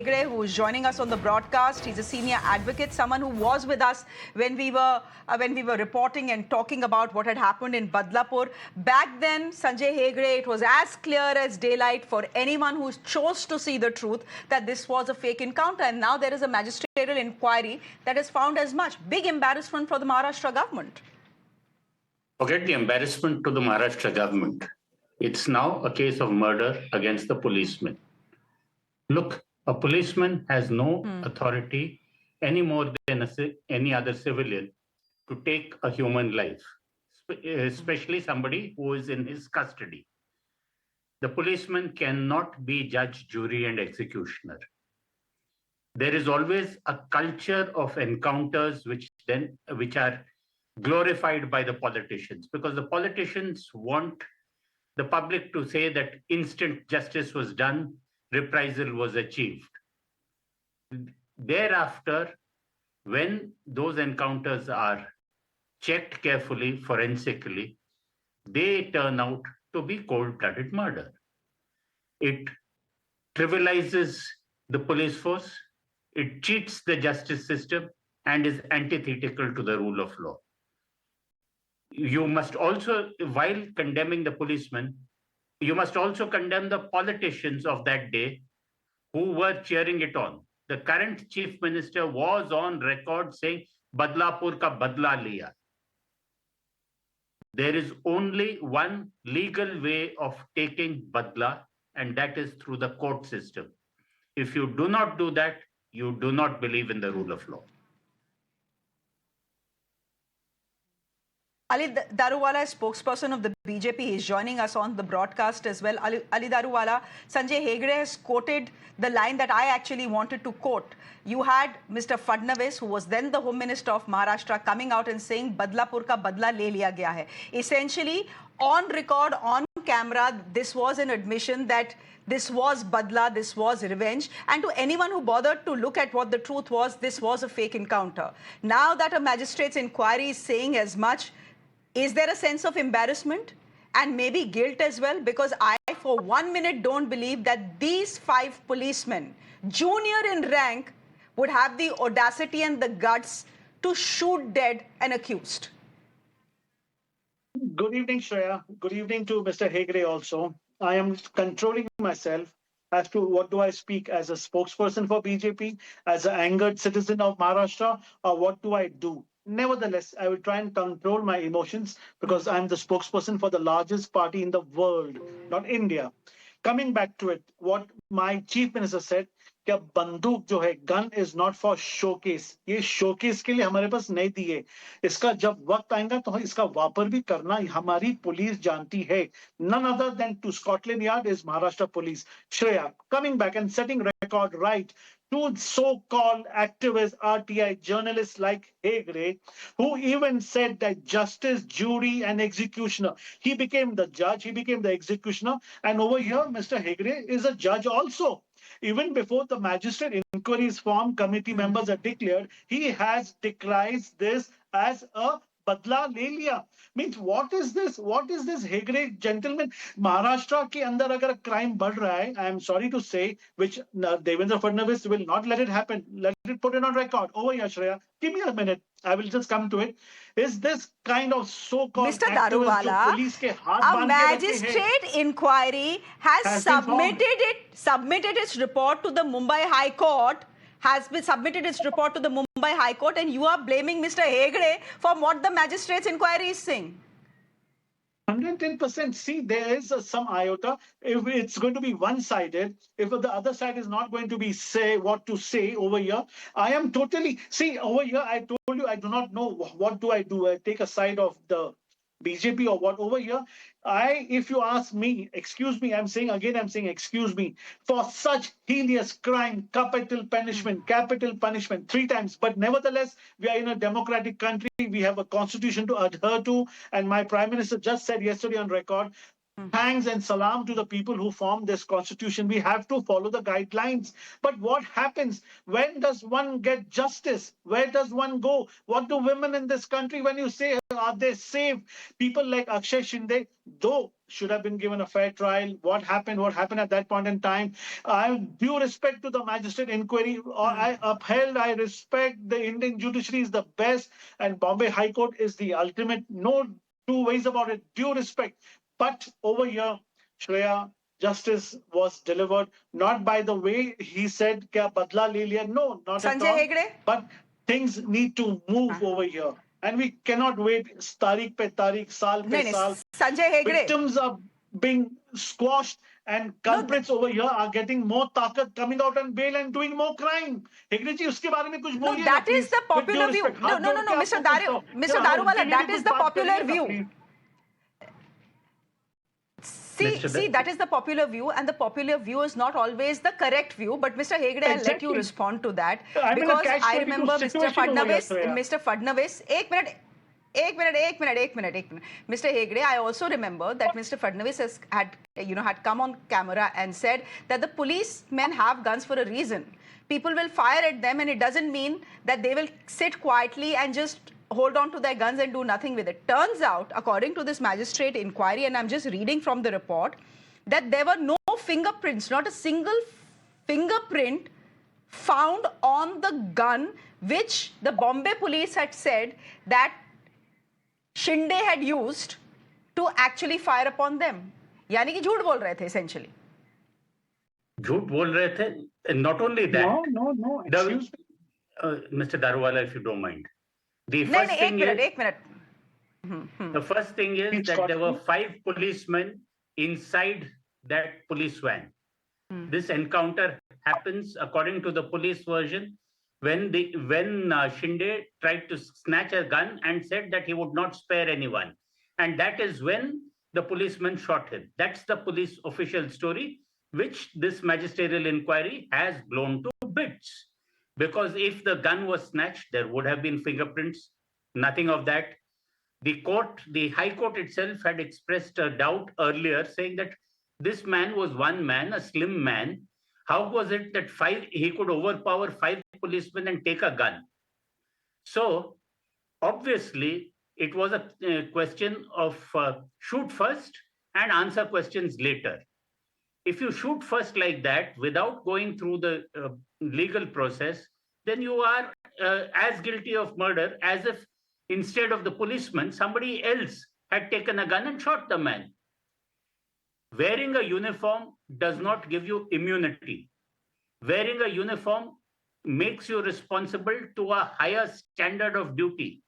Hegde, who is joining us on the broadcast. He's a senior advocate, someone who was with us when we were reporting and talking about what had happened in Badlapur. Back then, Sanjay Hegde, it was as clear as daylight for anyone who chose to see the truth that this was a fake encounter. And now there is a magisterial inquiry that has found as much. Big embarrassment for the Maharashtra government. Forget the embarrassment to the Maharashtra government. It's now a case of murder against the policeman. Look, a policeman has no authority any more than any other civilian to take a human life, especially somebody who is in his custody. The policeman cannot be judge, jury, and executioner. There is always a culture of encounters which are glorified by the politicians, because the politicians want the public to say that instant justice was done, reprisal was achieved. Thereafter, when those encounters are checked carefully, forensically, they turn out to be cold-blooded murder. It trivializes the police force, it cheats the justice system, and is antithetical to the rule of law. You must also, while condemning the policemen, you must also condemn the politicians of that day who were cheering it on. The current chief minister was on record saying, Badlapur ka badla liya. There is only one legal way of taking badla, and that is through the court system. If you do not do that, you do not believe in the rule of law. Ali Daruwala, spokesperson of the BJP, is joining us on the broadcast as well. Ali Daruwala, Sanjay Hegde has quoted the line that I actually wanted to quote. You had Mr. Fadnavis, who was then the Home Minister of Maharashtra, coming out and saying, Badlapur ka badla le liya gaya hai. Essentially, on record, on camera, this was an admission that this was badla, this was revenge. And to anyone who bothered to look at what the truth was, this was a fake encounter. Now that a magistrate's inquiry is saying as much, is there a sense of embarrassment and maybe guilt as well? Because I, for 1 minute, don't believe that these 5 policemen, junior in rank, would have the audacity and the guts to shoot dead an accused. Good evening, Shreya. Good evening to Mr. Hegde also. I am controlling myself as to what do I speak as a spokesperson for BJP, as an angered citizen of Maharashtra, or what do I do? Nevertheless, I will try and control my emotions because I'm the spokesperson for the largest party in the world, not India. Coming back to it, what my chief minister said, कि अब बंदूक जो है, gun is not for showcase, ये showcase के लिए हमारे पास नहीं दिए, इसका जब वक्त आएगा तो इसका वापर भी करना हमारी पुलिस जानती है. None other than to Scotland Yard is Maharashtra police. Shreya, coming back and setting record right to so-called activist RTI journalists like Hegde, who even said that justice, jury, and executioner. He became the judge, he became the executioner, and over here, Mr. Hegde is a judge also. Even before the magistrate inquiries form committee members are declared, he has declared this as a badla le liya. Means what is this? What is this Hegde gentleman? Maharashtra ke andar agar crime बढ़ रहा है, I am sorry to say, which Devendra Fadnavis will not let it happen. Let it put it on record. Over here, Shreya. Give me a minute. I will just come to it. Is this kind of so-called Mr. Daruwala, a magistrate inquiry has submitted its report to the Bombay High Court, and you are blaming Mr. Hegde for what the magistrate's inquiry is saying. 110%. See, there is some iota. If it's going to be one-sided, if the other side is not going to be say what to say over here, I am totally... See, over here, I told you, I do not know what do. I take a side of the BJP or what. Over here, if you ask me, excuse me, I'm saying excuse me, for such heinous crime, capital punishment, 3 times. But nevertheless, we are in a democratic country. We have a constitution to adhere to. And my prime minister just said yesterday on record, Thanks and salam to the people who formed this constitution. We have to follow the guidelines. But what happens? When does one get justice? Where does one go? What do women in this country, when you say, are they safe? People like Akshay Shinde, though, should have been given a fair trial. What happened? What happened at that point in time? I have due respect to the magistrate inquiry. I upheld, I respect the Indian judiciary is the best, and Bombay High Court is the ultimate. No two ways about it. Due respect. But over here, Shreya, justice was delivered not by the way he said, "Kya badla le liya?" No, not Sanjay at all. Hegde? But things need to move over here. And we cannot wait Tarikh pe Tarikh, Saal pe Saal. Sanjay Hegde. Victims are being squashed and culprits over here are getting more takat, coming out on bail and doing more crime. Hegde ji, uske baare mein kuch No, boliye that na, is the please. With due popular view. respect. No, Haath no, jod no, ke Mr. aapko puchhta hu. Mr. Daruwala, that is the popular view. Please. See, that is the popular view, and the popular view is not always the correct view. But Mr. Hegde, I'll let you respond to that, I'm in a because catch-22 I remember situation over here, Shreya. Mr. Fadnavis. एक minute. Mr. Hegde, I also remember that Mr. Fadnavis had come on camera and said that the policemen have guns for a reason. People will fire at them, and it doesn't mean that they will sit quietly and just hold on to their guns and do nothing with it. Turns out, according to this magistrate inquiry, and I'm just reading from the report, that there were no fingerprints, not a single fingerprint found on the gun, which the Bombay police had said that Shinde had used to actually fire upon them. यानी कि झूठ बोल रहे थे essentially. झूठ बोल रहे थे. Not only that. No. Excuse me. Mr. Daruwala, if you don't mind. The first thing एक minute. The first thing is that there were 5 policemen inside that police van. This encounter happens, according to the police version, when Shinde tried to snatch a gun and said that he would not spare anyone. And that is when the policeman shot him. That's the police official story, which this magisterial inquiry has blown to bits. Because if the gun was snatched, there would have been fingerprints, nothing of that. The High Court itself had expressed a doubt earlier, saying that this man was one man, a slim man. How was it that he could overpower 5 policemen and take a gun? So, obviously, it was a question of shoot first and answer questions later. If you shoot first like that, without going through the legal process, then you are as guilty of murder as if instead of the policeman, somebody else had taken a gun and shot the man. Wearing a uniform does not give you immunity. Wearing a uniform makes you responsible to a higher standard of duty.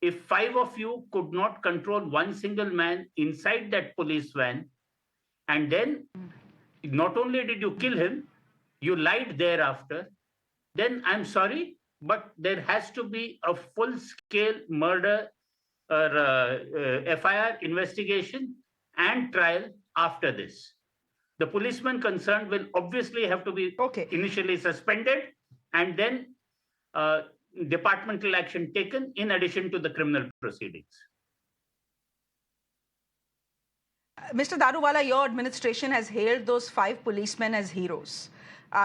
If 5 of you could not control one single man inside that police van, and then not only did you kill him, you lied thereafter, then I'm sorry, but there has to be a full-scale murder or FIR investigation and trial after this. The policeman concerned will obviously have to be initially suspended and then departmental action taken in addition to the criminal proceedings. Mr. Daruwala, your administration has hailed those 5 policemen as heroes.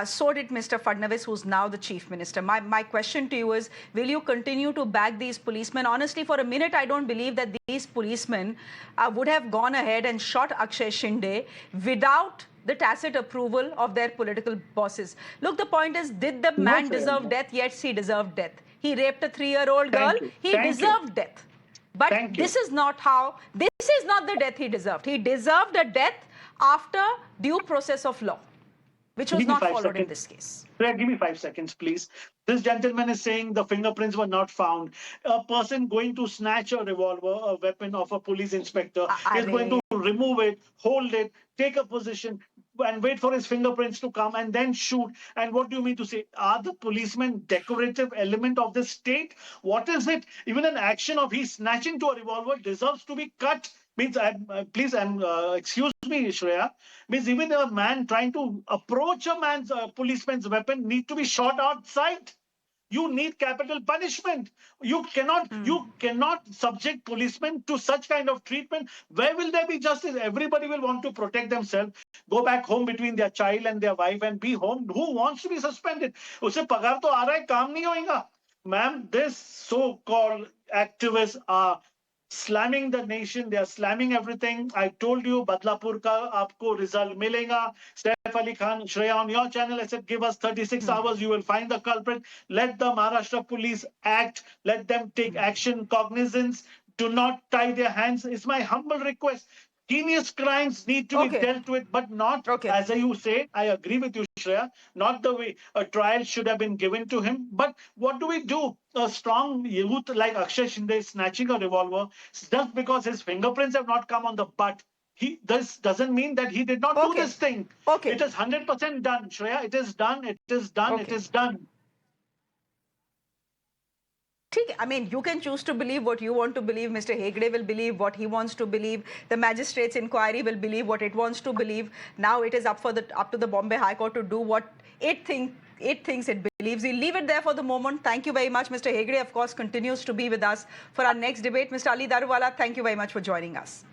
So did Mr. Fadnavis, who's now the chief minister. My question to you is, will you continue to back these policemen? Honestly, for a minute, I don't believe that these policemen would have gone ahead and shot Akshay Shinde without the tacit approval of their political bosses. Look, the point is, did the man deserve death? Yes, he deserved death. He raped a 3-year-old girl. He deserved death. But this is not the death he deserved. He deserved a death after due process of law, which was not followed in this case. Give me 5 seconds, please. This gentleman is saying the fingerprints were not found. A person going to snatch a revolver, a weapon of a police inspector, is going to remove it, hold it, take a position, and wait for his fingerprints to come and then shoot. And what do you mean to say? Are the policemen decorative element of the state? What is it? Even an action of he's snatching to a revolver deserves to be cut. Means, excuse me, Shreya, means even a man trying to approach a policeman's weapon need to be shot outside. You need capital punishment. You cannot subject policemen to such kind of treatment. Where will there be justice? Everybody will want to protect themselves, go back home between their child and their wife and be home. Who wants to be suspended? उसे पगार तो आ रहा है, काम नहीं होएगा. Ma'am, this so-called activists are slamming the nation. They are slamming everything. I told you, Badlapur ka aapko result milega. Saif Ali Khan, Shreya, on your channel, I said, give us 36 hours. You will find the culprit. Let the Maharashtra police act. Let them take action, cognizance. Do not tie their hands. It's my humble request. Heinous crimes need to be dealt with, but not, as you say, I agree with you, Shreya, not the way a trial should have been given to him. But what do we do? A strong youth like Akshay Shinde snatching a revolver just because his fingerprints have not come on the butt. This doesn't mean that he did not do this thing. It is 100% done, Shreya. It is done. It is done. It is done. I mean, you can choose to believe what you want to believe. Mr. Hegde will believe what he wants to believe. The magistrate's inquiry will believe what it wants to believe. Now it is up to the Bombay High Court to do what it thinks it believes. We'll leave it there for the moment. Thank you very much. Mr. Hegde, of course, continues to be with us for our next debate. Mr. Ali Daruwala, thank you very much for joining us.